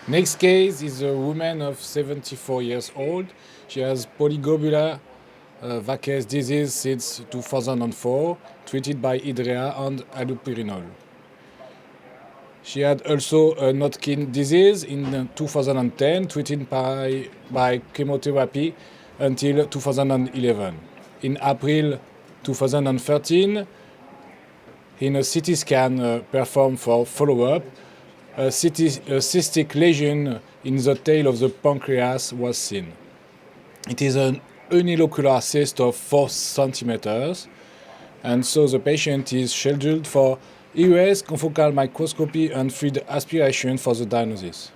Next case is a woman of 74 years old. She has polyglobular vacuous disease since 2004, treated by hydrea and allopurinol. She had also a Hodgkin disease in 2010, treated by chemotherapy until 2011. In April 2013, in a CT scan performed for follow-up, a cystic lesion in the tail of the pancreas was seen. It is an unilocular cyst of 4 centimeters, and so the patient is scheduled for EUS, confocal microscopy, and fluid aspiration for the diagnosis.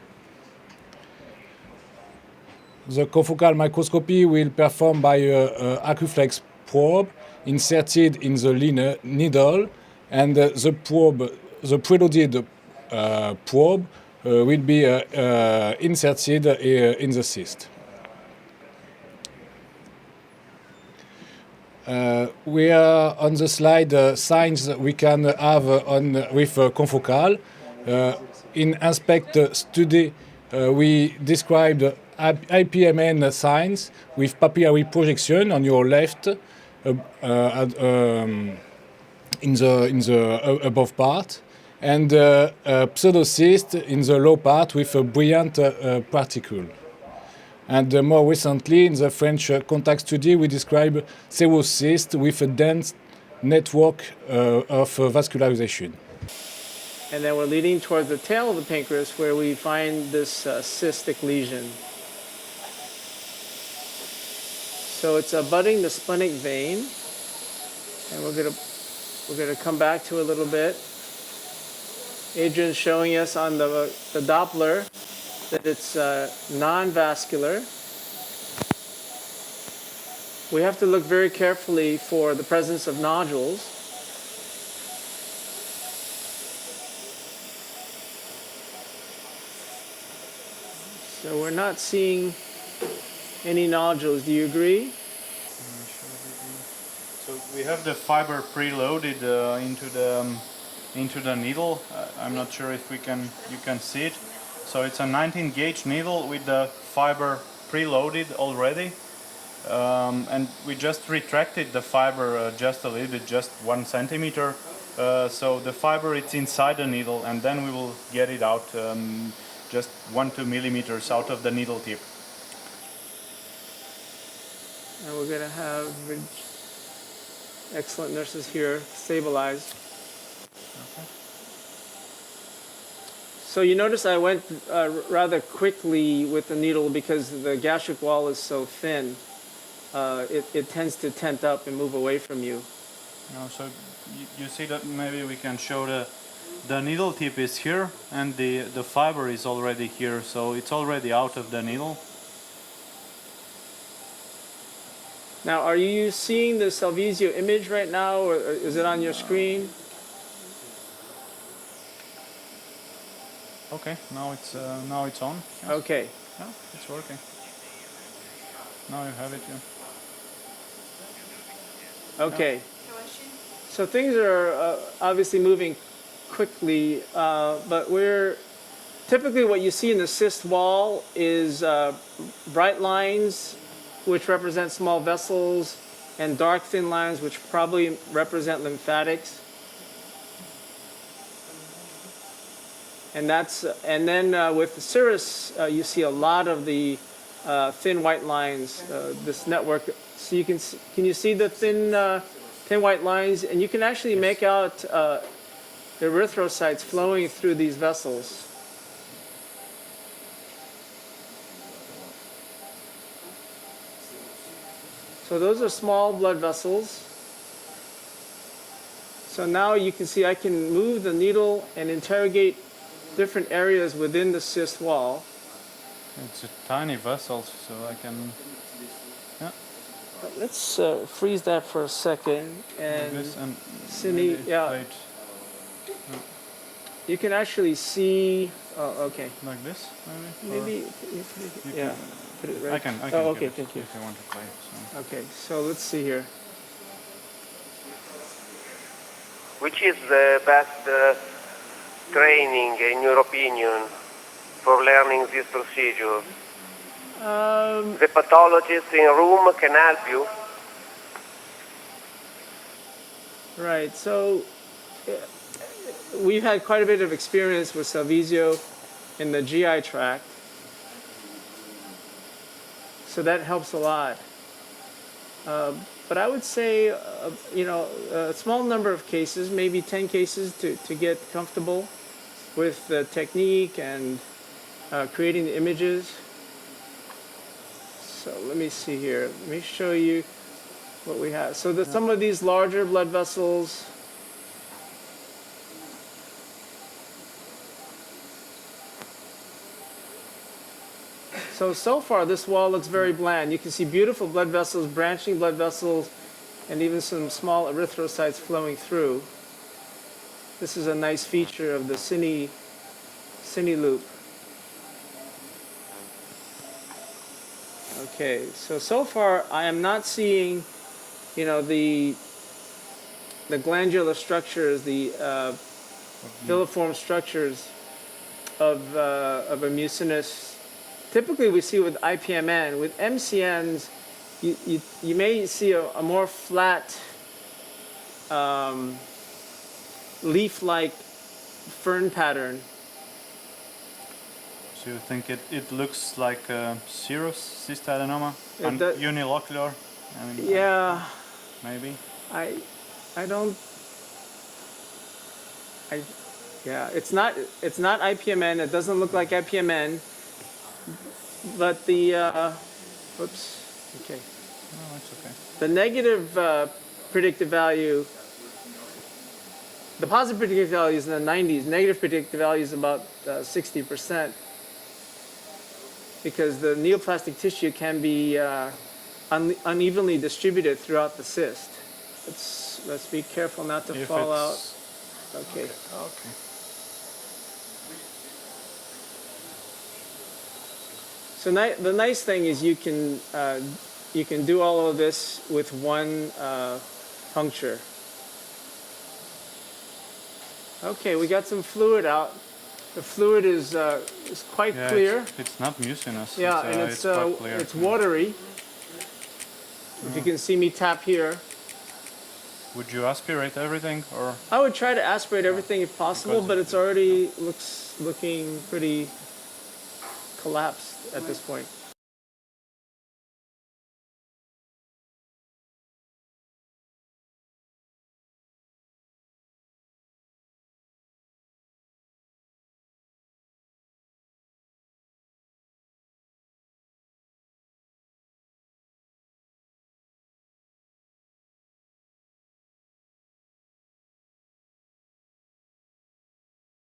The confocal microscopy will perform by a acuflex probe inserted in the needle, and the preloaded probe will be inserted in the cyst. We are on the slide signs we can have with confocal. In aspect study, we described IPMN signs with papillary projection on your left in the above part, and pseudocyst in the low part with a brilliant particle. And more recently, in the French contact study, we describe serocyst with a dense network of vascularization. And then we're leading towards the tail of the pancreas where we find this cystic lesion. So it's abutting the splenic vein, and we're gonna come back to it a little bit. Adrian's showing us on the Doppler that it's non-vascular. We have to look very carefully for the presence of nodules. So we're not seeing any nodules. Do you agree? So we have the fiber preloaded into the needle. I'm not sure if you can see it. So it's a 19 gauge needle with the fiber preloaded already, and we just retracted the fiber just a little bit, just 1 centimeter. So the fiber it's inside the needle, and then we will get it out just 1-2 millimeters out of the needle tip. And we're going to have excellent nurses here stabilized. Okay. So you notice I went rather quickly with the needle because the gastric wall is so thin. It tends to tent up and move away from you. So you see that maybe we can show the needle tip is here and the fiber is already here, so it's already out of the needle. Now, are you seeing the Salvisio image right now, or is it on your screen? Okay, now it's on. Yes. Okay. Yeah, it's working. Now you have it. Yeah. Okay. So things are obviously moving quickly, but typically what you see in the cyst wall is bright lines, which represent small vessels, and dark thin lines, which probably represent lymphatics. And then with the serous, you see a lot of the thin white lines, this network. So can you see the thin white lines? And you can actually make out the erythrocytes flowing through these vessels. So those are small blood vessels. So now you can see I can move the needle and interrogate different areas within the cyst wall. It's a tiny vessel, so I can. Yeah. Let's freeze that for a second, and, Like this, and Cindy, yeah, plate. you can actually see. Oh, okay. Like this, maybe. Maybe, yeah. Put it right. I can. Oh, okay. Get it Thank you. if you want to play. So. Okay, so let's see here. Which is the best training, in your opinion, for learning this procedure? Um, The pathologist in room can help you. right. So we've had quite a bit of experience with Salvisio in the GI tract, so that helps a lot. But I would say, a small number of cases, maybe 10 cases to get comfortable with the technique and creating the images. So let me see here. Let me show you what we have. So some of these larger blood vessels, so far this wall looks very bland. You can see beautiful blood vessels, branching blood vessels, and even some small erythrocytes flowing through. This is a nice feature of the cine loop. Okay, so far I am not seeing, the glandular structures, the filiform structures of a mucinous. Typically we see with IPMN. With MCNs, you may see a more flat leaf-like fern pattern. So you think it looks like serous cystadenoma? And unilocular? I mean, Yeah. maybe? I don't. Yeah, it's not IPMN. It doesn't look like IPMN. But the whoops. Okay. No, it's okay. The negative predictive value. The positive predictive value is in the 90s. Negative predictive value is about 60%. Because the neoplastic tissue can be unevenly distributed throughout the cyst. Let's be careful not to fall out. Okay. Okay. So the nice thing is you can do all of this with one puncture. Okay, we got some fluid out. The fluid is quite clear. It's not mucinous. Yeah, and it's quite clear. it's watery. If you can see me tap here. Would you aspirate everything, or? I would try to aspirate everything if possible, but it's already looking pretty collapsed at this point.